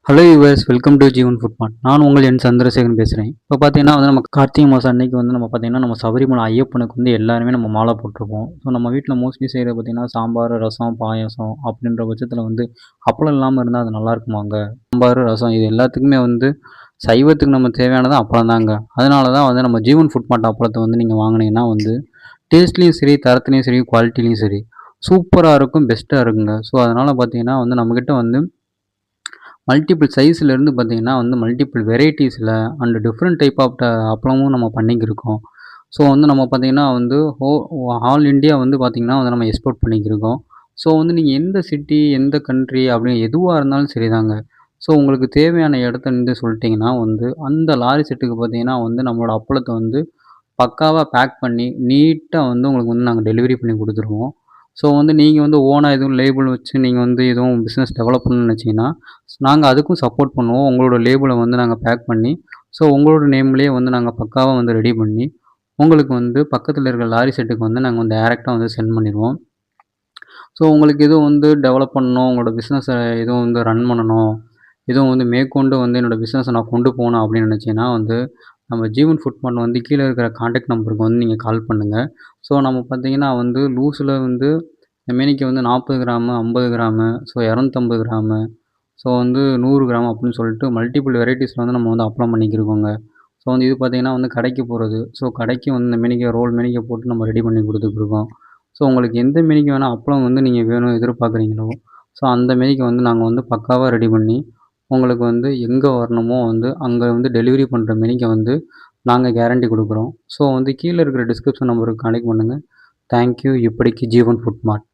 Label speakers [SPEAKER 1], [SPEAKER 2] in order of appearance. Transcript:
[SPEAKER 1] Hello viewers, welcome to Jeevan food mart. நான் உங்கள் என் சந்திரசேகரன் பேசுகிறேன். இப்போ பார்த்தீங்கன்னா நம்ம கார்த்திகை மாதம் அன்னைக்கு நம்ம பார்த்தீங்கன்னா நம்ம சபரிமலை ஐயப்பனுக்கு எல்லாருமே நம்ம மாலை போட்டிருப்போம். ஸோ நம்ம வீட்டில் மோஸ்ட்லி செய்கிறது பார்த்தீங்கன்னா சாம்பார், ரசம், பாயாசம் அப்படின்ற பட்சத்தில் அப்பளம் இல்லாமல் இருந்தால் அது நல்லா இருக்குமாங்க. சாம்பார், ரசம் இது எல்லாத்துக்குமே சைவத்துக்கு நம்ம தேவையானது அப்பளம் தாங்க. அதனால தான் நம்ம ஜீவன் ஃபுட் மார்ட் அப்பளத்தை நீங்கள் வாங்கினீங்கன்னா டேஸ்ட்லேயும் சரி, தரத்துலேயும் சரி, குவாலிட்டிலையும் சரி சூப்பராக இருக்கும், பெஸ்ட்டாக இருக்குங்க. ஸோ அதனால் பார்த்தீங்கன்னா நம்மக்கிட்ட மல்டிபிள் சைஸ்லேருந்து பார்த்தீங்கன்னா மல்டிபிள் வெரைட்டிஸில் அண்ட் டிஃப்ரெண்ட் டைப் ஆஃப் அப்பளமும் நம்ம பண்ணிக்கிருக்கோம். ஸோ நம்ம பார்த்தீங்கன்னா ஆல் இண்டியா பார்த்தீங்கன்னா நம்ம எக்ஸ்போர்ட் பண்ணிக்கிருக்கோம். ஸோ நீங்கள் எந்த சிட்டி, எந்த கண்ட்ரி அப்படின்னு எதுவாக இருந்தாலும் சரிதாங்க. ஸோ உங்களுக்கு தேவையான இடத்த சொல்லிட்டிங்கன்னா அந்த லாரி செட்டுக்கு பார்த்தீங்கன்னா நம்மளோட அப்பளத்தை பக்காவாக பேக் பண்ணி நீட்டாக உங்களுக்கு நாங்கள் டெலிவரி பண்ணி கொடுத்துருவோம். ஸோ நீங்கள் ஓனாக எதுவும் லேபிள் வச்சு நீங்கள் எதுவும் பிஸ்னஸ் டெவலப் பண்ணணும்னு நினச்சிங்கன்னா, நாங்கள் அதுக்கும் சப்போர்ட் பண்ணுவோம். உங்களோட லேபிளை நாங்கள் பேக் பண்ணி, ஸோ உங்களோட நேம்லேயே நாங்கள் பக்காவாக ரெடி பண்ணி, உங்களுக்கு பக்கத்தில் இருக்கிற லாரி செட்டுக்கு நாங்கள் டைரெக்டாக சென்ட் பண்ணிடுவோம். ஸோ உங்களுக்கு எதுவும் டெவலப் பண்ணணும், உங்களோட பிஸ்னஸை எதுவும் ரன் பண்ணணும், எதுவும் மேற்கொண்டு என்னோடய பிஸ்னஸை நான் கொண்டு போகணும் அப்படின்னு நினச்சிங்கன்னா நம்ம ஜீவன் ஃபுட் மார்ட் கீழே இருக்கிற கான்டாக்ட் நம்பருக்கு நீங்கள் கால் பண்ணுங்கள். ஸோ நம்ம பார்த்தீங்கன்னா லூஸில் இந்த மேனிக்கு 40 gram, 50 gram, so 250 gram, so 100 gram அப்படின்னு சொல்லிட்டு மல்டிபிள் வெரைட்டிஸில் நம்ம அப்பளம் பண்ணிக்கிருக்கோங்க. ஸோ இது பார்த்தீங்கன்னா கடைக்கு போகிறது. ஸோ கடைக்கு இந்த மேனிக்கை ரோல் மேனிக்கை போட்டு நம்ம ரெடி பண்ணி கொடுத்துட்ருக்கோம். ஸோ உங்களுக்கு எந்த மேனிக்கு வேணால் அப்பளம் நீங்கள் வேணும் எதிர்பார்க்குறீங்களோ, ஸோ அந்த மேனிக்கு நாங்கள் பக்காவாக ரெடி பண்ணி உங்களுக்கு எங்கே வரணுமோ அங்கே டெலிவரி பண்ணுற மேனிக்கை நாங்கள் கேரண்டி கொடுக்குறோம். ஸோ கீழே இருக்கிற டிஸ்கிரிப்ஷன் நம்பருக்கு கனெக்ட் பண்ணுங்கள். தேங்க்யூ. இப்படிக்கு ஜீவன் ஃபுட் மார்ட்.